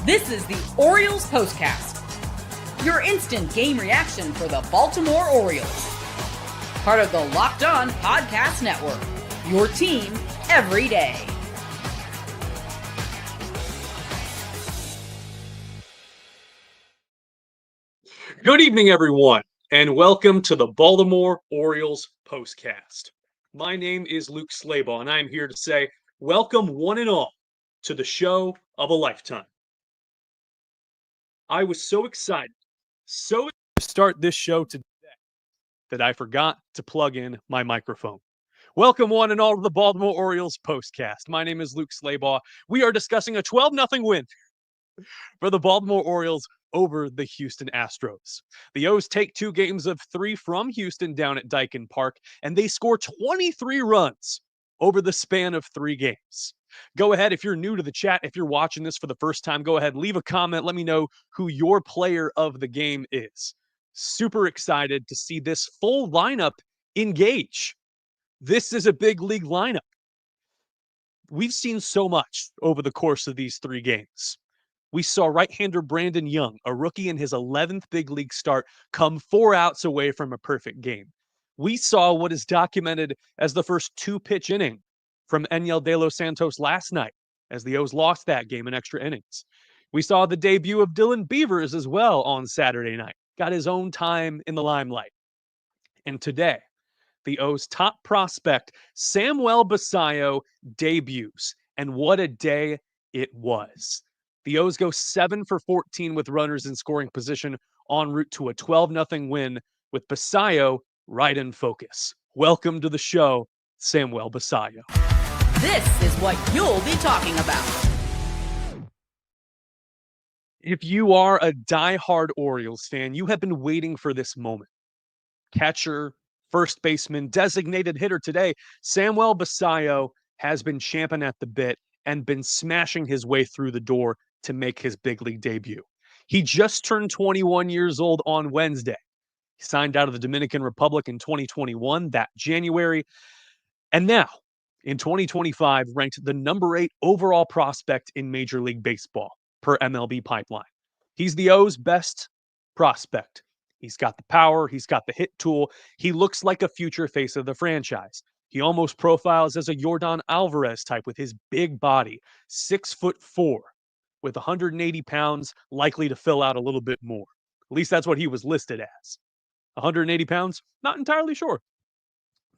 This is the Orioles POSTCAST, your instant game reaction for the Baltimore Orioles. Part of the Locked On Podcast Network, your team every day. Good evening, everyone, and welcome to the Baltimore Orioles POSTCAST. My name is Luke Slabaugh, and I am here to say welcome one and all to the show of a lifetime. I was so excited to start this show today that I forgot to plug in my microphone. Welcome one and all to the Baltimore Orioles POSTCAST. My name is Luke Slabaugh. We are discussing a 12-0 win for the Baltimore Orioles over the Houston Astros. The O's take 2 games of 3 from Houston down at Daikin Park, and they score 23 runs over the span of 3 games. Go ahead, if you're new to the chat, if you're watching this for the first time, go ahead, leave a comment. Let me know who your player of the game is. Super excited to see this full lineup engage. This is a big league lineup. We've seen so much over the course of these 3 games. We saw right-hander Brandon Young, a rookie in his 11th big league start, come 4 outs away from a perfect game. We saw what is documented as the first 2-pitch inning from Enyel De Los Santos last night, as the O's lost that game in extra innings. We saw the debut of Dylan Beavers as well on Saturday night. Got his own time in the limelight. And today, the O's top prospect, Samuel Basallo, debuts. And what a day it was. The O's go 7 for 14 with runners in scoring position en route to a 12-0 win with Basallo right in focus. Welcome to the show, Samuel Basallo. This is what you'll be talking about. If you are a diehard Orioles fan, you have been waiting for this moment. Catcher, first baseman, designated hitter today, Samuel Basallo has been champing at the bit and been smashing his way through the door to make his big league debut. He just turned 21 years old on Wednesday. He signed out of the Dominican Republic in 2021, that January, and now, in 2025, ranked the number 8 overall prospect in Major League Baseball per MLB Pipeline. He's the O's best prospect. He's got the power. He's got the hit tool. He looks like a future face of the franchise. He almost profiles as a Yordan Alvarez type with his big body, 6'4", with 180 pounds, likely to fill out a little bit more. At least that's what he was listed as. 180 pounds? Not entirely sure.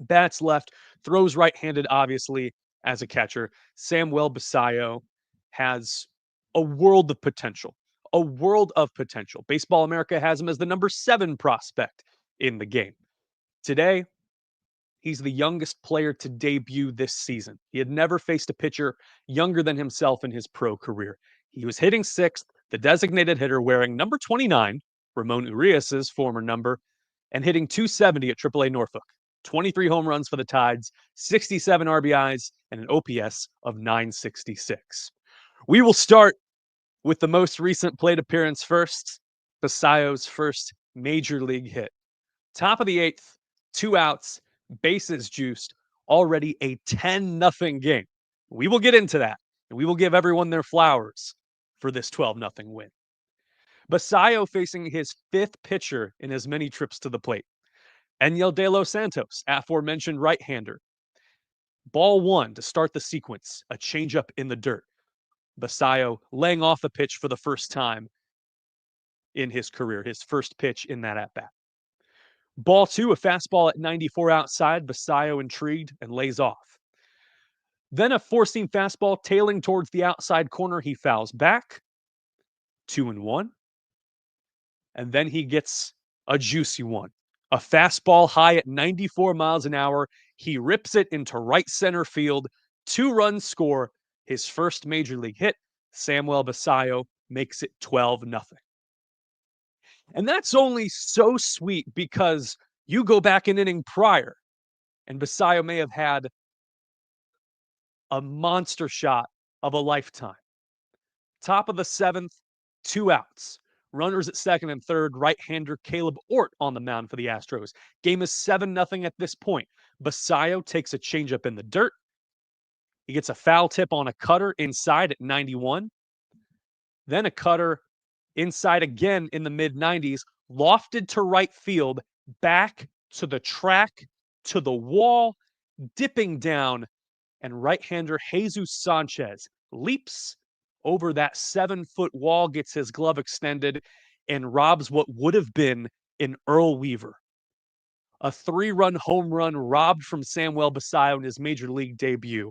Bats left, throws right-handed, obviously, as a catcher. Samuel Basallo has a world of potential. A world of potential. Baseball America has him as the number 7 prospect in the game. Today, he's the youngest player to debut this season. He had never faced a pitcher younger than himself in his pro career. He was hitting 6th, the designated hitter, wearing number 29, Ramon Urias's former number, and hitting .270 at AAA Norfolk. 23 home runs for the Tides, 67 RBIs, and an OPS of 966. We will start with the most recent plate appearance first, Basallo's first major league hit. Top of the 8th, 2 outs, bases juiced, already a 10-0 game. We will get into that, and we will give everyone their flowers for this 12-0 win. Basallo facing his 5th pitcher in as many trips to the plate. Enyel De Los Santos, aforementioned right-hander. Ball 1 to start the sequence, a changeup in the dirt. Basallo laying off the pitch for the first time in his career, his first pitch in that at-bat. Ball 2, a fastball at 94 outside. Basallo intrigued and lays off. Then a four-seam fastball tailing towards the outside corner. He fouls back. 2-1. And then he gets a juicy one. A fastball high at 94 miles an hour. He rips it into right center field. 2-run score. His first major league hit. Samuel Basallo makes it 12-0. And that's only so sweet because you go back an inning prior, and Basallo may have had a monster shot of a lifetime. Top of the 7th, 2 outs. Runners at second and third, right-hander Caleb Ort on the mound for the Astros. Game is 7-0 at this point. Basallo takes a changeup in the dirt. He gets a foul tip on a cutter inside at 91. Then a cutter inside again in the mid-90s, lofted to right field, back to the track, to the wall, dipping down, and right-hander Jesus Sanchez leaps over that 7-foot wall, gets his glove extended, and robs what would have been an Earl Weaver. A 3-run home run robbed from Samuel Basallo in his major league debut.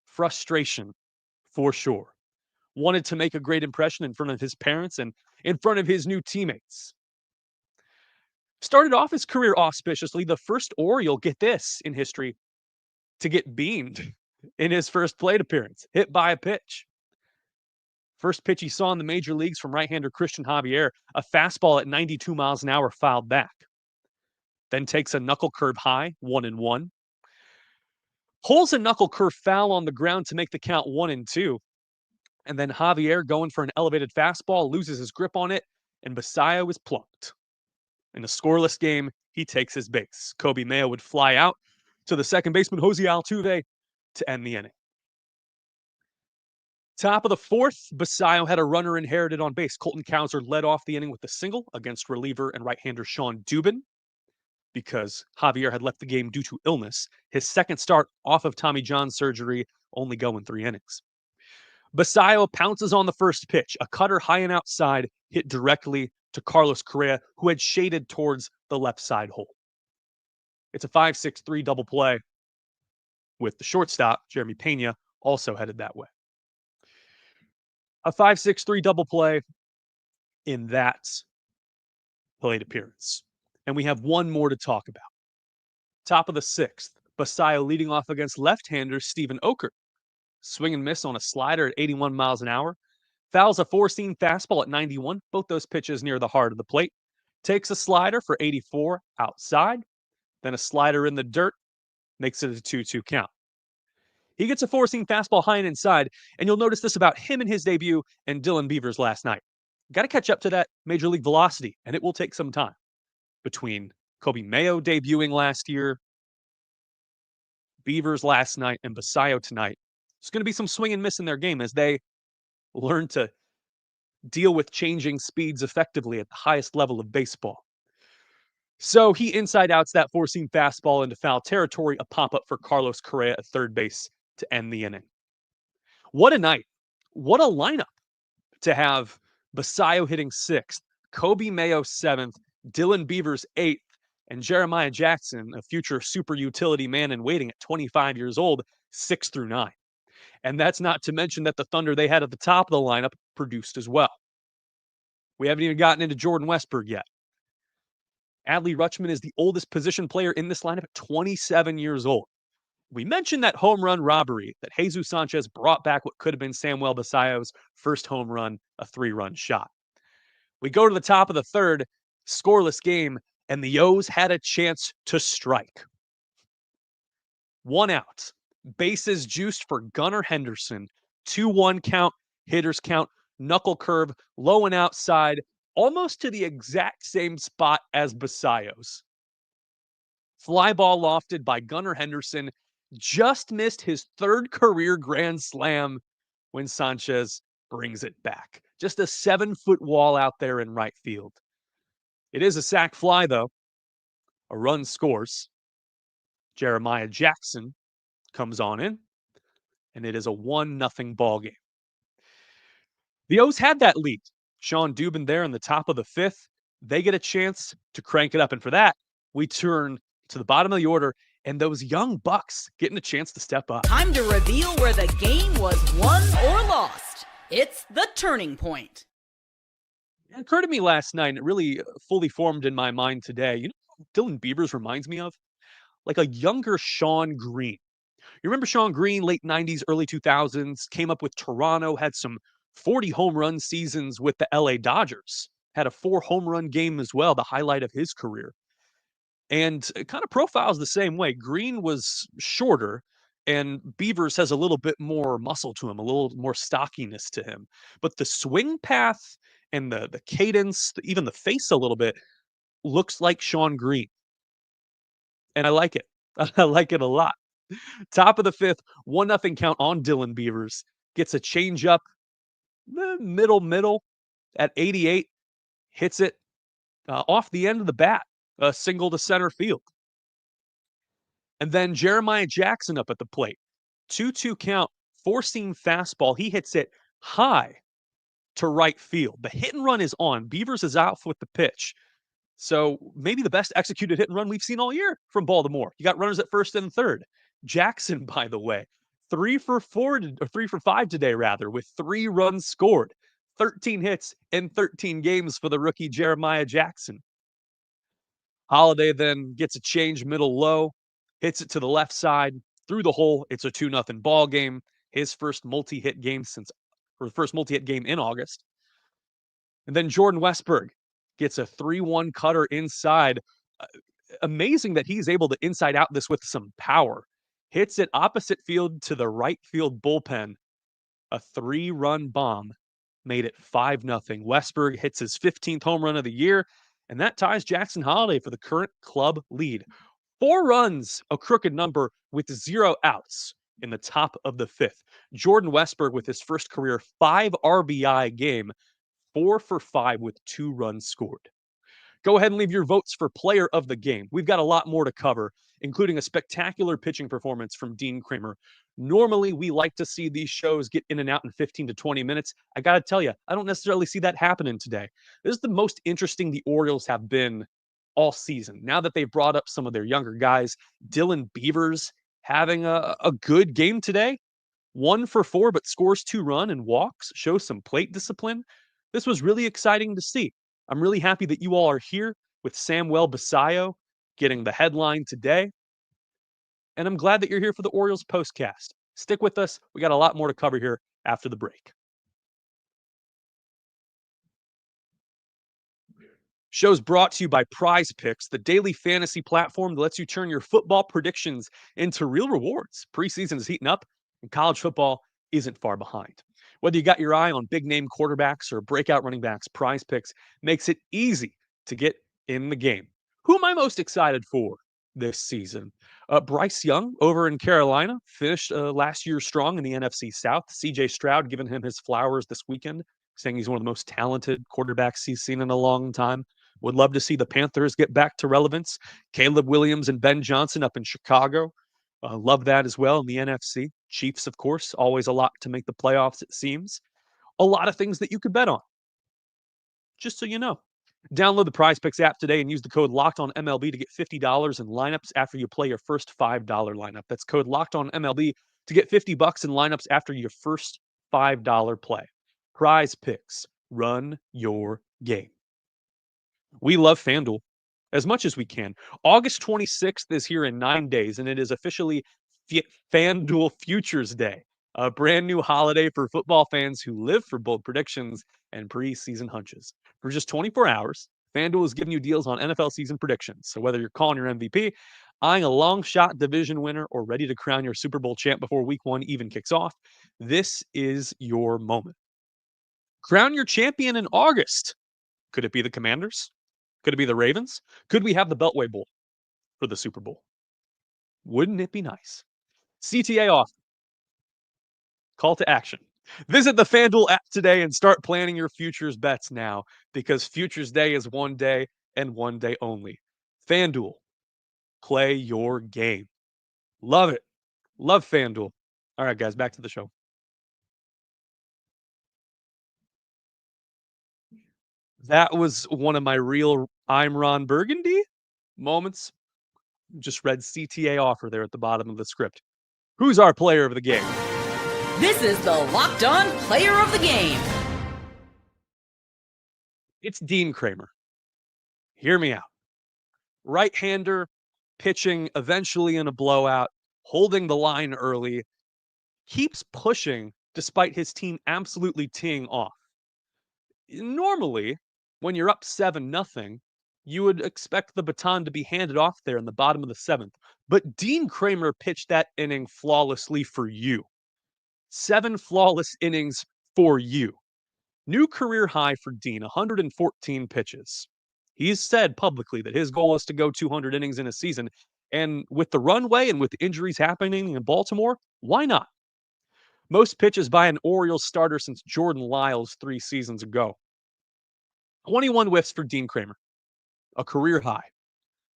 Frustration, for sure. Wanted to make a great impression in front of his parents and in front of his new teammates. Started off his career auspiciously, the first Oriole, get this, in history, to get beamed in his first plate appearance, hit by a pitch. First pitch he saw in the major leagues from right-hander Christian Javier, a fastball at 92 miles an hour fouled back. Then takes a knuckle curve high, 1-1. Pulls a knuckle curve foul on the ground to make the count 1-2. And then Javier, going for an elevated fastball, loses his grip on it, and Basallo is plunked. In a scoreless game, he takes his base. Coby Mayo would fly out to the second baseman, Jose Altuve, to end the inning. Top of the fourth, Basallo had a runner inherited on base. Colton Cowser led off the inning with a single against reliever and right-hander Sean Dubin, because Javier had left the game due to illness. His second start off of Tommy John surgery, only going 3 innings. Basallo pounces on the first pitch, a cutter high and outside, hit directly to Carlos Correa, who had shaded towards the left side hole. It's a 5-6-3 double play with the shortstop, Jeremy Pena, also headed that way. A 5-6-3 double play in that plate appearance. And we have one more to talk about. Top of the sixth, Basallo leading off against left-hander Steven Okert. Swing and miss on a slider at 81 miles an hour. Fouls a 4-seam fastball at 91, both those pitches near the heart of the plate. Takes a slider for 84 outside, then a slider in the dirt, makes it a 2-2 count. He gets a 4-seam fastball high and inside, and you'll notice this about him in his debut and Dylan Beavers last night. Got to catch up to that major league velocity, and it will take some time. Between Coby Mayo debuting last year, Beavers last night, and Basallo tonight, there's going to be some swing and miss in their game as they learn to deal with changing speeds effectively at the highest level of baseball. So he inside outs that 4-seam fastball into foul territory, a pop-up for Carlos Correa at third base to end the inning. What a night. What a lineup to have Basallo hitting 6th, Coby Mayo 7th, Dylan Beavers 8th, and Jeremiah Jackson, a future super utility man in waiting at 25 years old, 6 through 9. And that's not to mention that the Thunder they had at the top of the lineup produced as well. We haven't even gotten into Jordan Westburg yet. Adley Rutschman is the oldest position player in this lineup at 27 years old. We mentioned that home run robbery, that Jesus Sanchez brought back what could have been Samuel Basallo's first home run, a 3-run shot. We go to the top of the third, scoreless game, and the O's had a chance to strike. 1 out. Bases juiced for Gunnar Henderson. 2-1 count, hitters count, knuckle curve, low and outside, almost to the exact same spot as Basallo's. Fly ball lofted by Gunnar Henderson, just missed his 3rd career grand slam when Sanchez brings it back. Just a 7-foot wall out there in right field. It is a sac fly, though. A run scores. Jeremiah Jackson comes on in, and it is a 1-0 ball game. The O's had that lead. Sean Dubin there in the top of the 5th. They get a chance to crank it up, and for that, we turn to the bottom of the order, and those young Bucks getting a chance to step up. Time to reveal where the game was won or lost. It's the turning point. It occurred to me last night, and it really fully formed in my mind today. You know who Dylan Beavers reminds me of? Like a younger Sean Green. You remember Sean Green, late 90s, early 2000s, came up with Toronto, had some 40 home run seasons with the LA Dodgers, had a 4 home run game as well, the highlight of his career. And it kind of profiles the same way. Green was shorter, and Beavers has a little bit more muscle to him, a little more stockiness to him. But the swing path and the cadence, even the face a little bit, looks like Sean Green. And I like it. I like it a lot. Top of the 5th, 1-0 count on Dylan Beavers. Gets a changeup the middle at 88, hits it off the end of the bat, a single to center field. And then Jeremiah Jackson up at the plate. 2-2 count, four-seam fastball. He hits it high to right field. The hit and run is on. Beavers is out with the pitch. So maybe the best executed hit and run we've seen all year from Baltimore. You got runners at first and third. Jackson, by the way, 3 for 5 today, rather, with 3 runs scored. 13 hits in 13 games for the rookie Jeremiah Jackson. Holiday then gets a change middle low, hits it to the left side through the hole. It's a 2-0 ball game. His first multi-hit game in August. And then Jordan Westburg gets a 3-1 cutter inside. Amazing that he's able to inside out this with some power. Hits it opposite field to the right field bullpen. A 3-run bomb made it 5-0. Westburg hits his 15th home run of the year, and that ties Jackson Holiday for the current club lead. 4 runs, a crooked number with 0 outs in the top of the 5th. Jordan Westburg with his first career 5 RBI game, 4 for 5 with 2 runs scored. Go ahead and leave your votes for player of the game. We've got a lot more to cover, including a spectacular pitching performance from Dean Kremer. Normally, we like to see these shows get in and out in 15 to 20 minutes. I got to tell you, I don't necessarily see that happening today. This is the most interesting the Orioles have been all season. Now that they've brought up some of their younger guys, Dylan Beavers having a good game today. 1 for 4, but scores 2 runs and walks, shows some plate discipline. This was really exciting to see. I'm really happy that you all are here with Samuel Basallo getting the headline today. And I'm glad that you're here for the Orioles postcast. Stick with us. We got a lot more to cover here after the break. Show's brought to you by PrizePicks, the daily fantasy platform that lets you turn your football predictions into real rewards. Preseason is heating up, and college football isn't far behind. Whether you got your eye on big-name quarterbacks or breakout running backs, PrizePicks makes it easy to get in the game. Who am I most excited for this season? Bryce Young over in Carolina finished last year strong in the NFC South. C.J. Stroud giving him his flowers this weekend, saying he's one of the most talented quarterbacks he's seen in a long time. Would love to see the Panthers get back to relevance. Caleb Williams and Ben Johnson up in Chicago. Love that as well in the NFC. Chiefs, of course, always a lot to make the playoffs, it seems. A lot of things that you could bet on. Just so you know. Download the PrizePicks app today and use the code LOCKEDONMLB to get $50 in lineups after you play your first $5 lineup. That's code LOCKEDONMLB to get $50 in lineups after your first $5 play. PrizePicks. Run your game. We love FanDuel as much as we can. August 26th is here in 9 days, and it is officially FanDuel Futures Day, a brand new holiday for football fans who live for bold predictions and preseason hunches. For just 24 hours, FanDuel is giving you deals on NFL season predictions. So whether you're calling your MVP, eyeing a long shot division winner, or ready to crown your Super Bowl champ before week 1 even kicks off, this is your moment. Crown your champion in August. Could it be the Commanders? Could it be the Ravens? Could we have the Beltway Bowl for the Super Bowl? Wouldn't it be nice? CTA offer. Call to action. Visit the FanDuel app today and start planning your futures bets now, because Futures Day is one day and one day only. FanDuel. Play your game. Love it. Love FanDuel. All right, guys, back to the show. That was one of my real I'm Ron Burgundy moments. Just read CTA offer there at the bottom of the script. Who's our player of the game? This is the Locked On Player of the Game. It's Dean Kremer. Hear me out. Right-hander, pitching eventually in a blowout, holding the line early, keeps pushing despite his team absolutely teeing off. Normally, when you're up 7-0, you would expect the baton to be handed off there in the bottom of the 7th. But Dean Kremer pitched that inning flawlessly for you. 7 flawless innings for you. New career high for Dean, 114 pitches. He's said publicly that his goal is to go 200 innings in a season. And with the runway and with the injuries happening in Baltimore, why not? Most pitches by an Orioles starter since Jordan Lyles 3 seasons ago. 21 whiffs for Dean Kremer, a career high.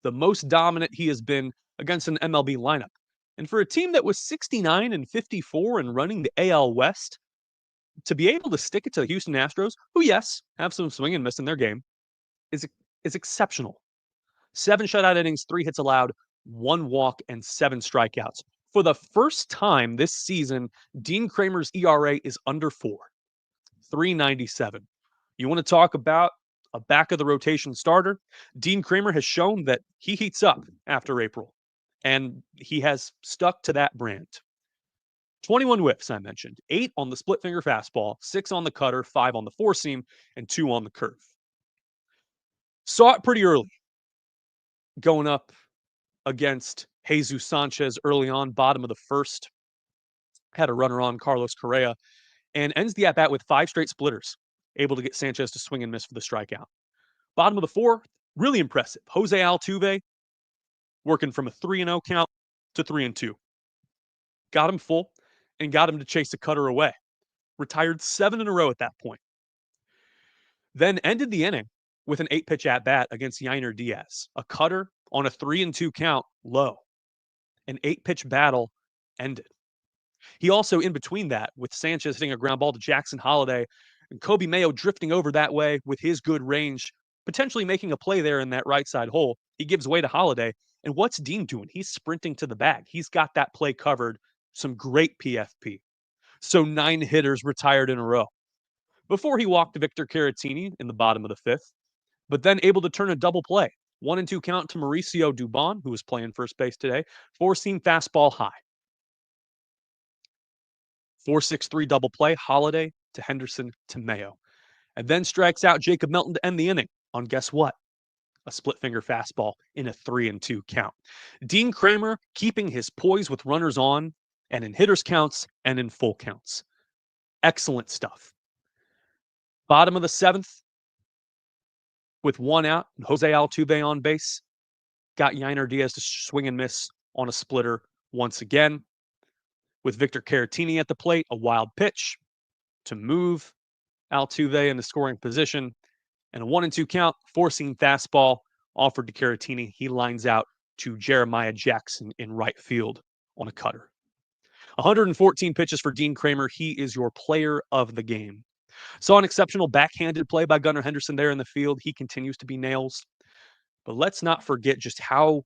The most dominant he has been against an MLB lineup. And for a team that was 69-54 and running the AL West, to be able to stick it to the Houston Astros, who, yes, have some swing and miss in their game, is exceptional. 7 shutout innings, 3 hits allowed, 1 walk, and 7 strikeouts. For the first time this season, Dean Kremer's ERA is under 4, 3.97. You want to talk about a back-of-the-rotation starter? Dean Kremer has shown that he heats up after April, and he has stuck to that brand. 21 whiffs, I mentioned. 8 on the split-finger fastball, 6 on the cutter, 5 on the four-seam, and 2 on the curve. Saw it pretty early, going up against Jesus Sanchez early on, bottom of the first. Had a runner on Carlos Correa, and ends the at-bat with 5 straight splitters, able to get Sanchez to swing and miss for the strikeout. Bottom of the 4th, really impressive. Jose Altuve working from a 3-0 count to 3-2. Got him full and got him to chase the cutter away. Retired 7 in a row at that point. Then ended the inning with an 8-pitch at-bat against Yainer Diaz. A cutter on a 3-2 count, low. An 8-pitch battle ended. He also, in between that, with Sanchez hitting a ground ball to Jackson Holliday, and Kobe Mayo drifting over that way with his good range, potentially making a play there in that right side hole, he gives way to Holliday. And what's Dean doing? He's sprinting to the bag. He's got that play covered. Some great PFP. So 9 hitters retired in a row. Before he walked Victor Caratini in the bottom of the 5th, but then able to turn a double play. 1-2 count to Mauricio Dubon, who was playing first base today. 4-seam fastball high. 4-6-3 double play, Holliday to Henderson to Mayo. And then strikes out Jacob Melton to end the inning on, guess what? A split finger fastball in a 3-2 count. Dean Kremer keeping his poise with runners on and in hitters counts and in full counts. Excellent stuff. Bottom of the 7th, with 1 out, Jose Altuve on base. Got Yainer Diaz to swing and miss on a splitter once again. With Victor Caratini at the plate, a wild pitch to move Altuve in the scoring position. And a 1-2 count, 4-seam fastball offered to Caratini. He lines out to Jeremiah Jackson in right field on a cutter. 114 pitches for Dean Kremer. He is your player of the game. Saw an exceptional backhanded play by Gunnar Henderson there in the field. He continues to be nails. But let's not forget just how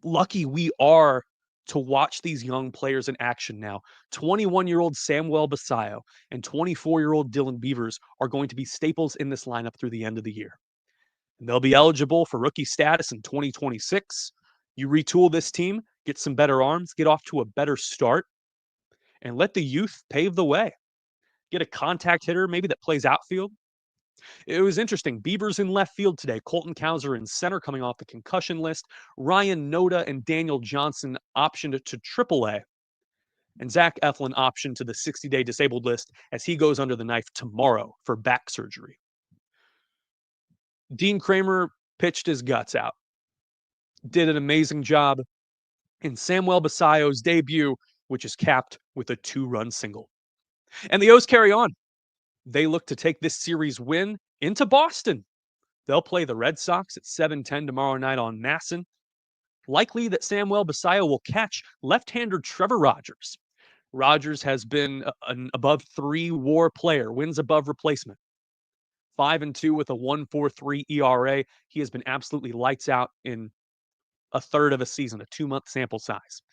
lucky we are to watch these young players in action now. 21-year-old Samuel Basallo and 24-year-old Dylan Beavers are going to be staples in this lineup through the end of the year. And they'll be eligible for rookie status in 2026. You retool this team, get some better arms, get off to a better start, and let the youth pave the way. Get a contact hitter maybe that plays outfield. It was interesting. Beavers in left field today. Colton Cowser in center coming off the concussion list. Ryan Noda and Daniel Johnson optioned to AAA. And Zach Eflin optioned to the 60-day disabled list as he goes under the knife tomorrow for back surgery. Dean Kremer pitched his guts out. Did an amazing job in Samuel Basallo's debut, which is capped with a 2-run single. And the O's carry on. They look to take this series win into Boston. They'll play the Red Sox at 7:10 tomorrow night on MASHES. Likely that Samuel Basallo will catch left-hander Trevor Rogers. Rogers has been an above 3 WAR player, wins above replacement. 5-2 with a 1.43 ERA. He has been absolutely lights out in a third of a season, a 2-month sample size.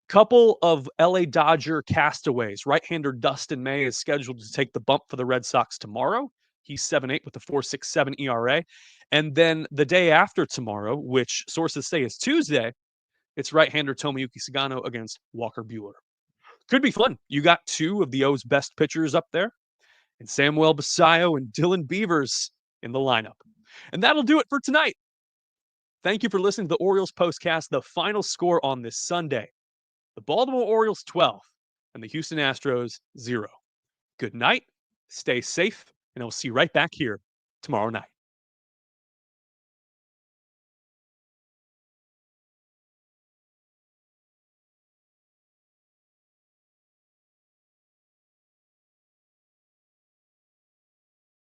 Couple of LA Dodger castaways. Right-hander Dustin May is scheduled to take the bump for the Red Sox tomorrow. He's 7-8 with a 4.67 ERA. And then the day after tomorrow, which sources say is Tuesday, it's right-hander Tomoyuki Sagano against Walker Buehler. Could be fun. You got 2 of the O's best pitchers up there, and Samuel Basallo and Dylan Beavers in the lineup. And that'll do it for tonight. Thank you for listening to the Orioles Postcast. The final score on this Sunday: the Baltimore Orioles 12 and the Houston Astros 0. Good night, stay safe, and I'll see you right back here tomorrow night.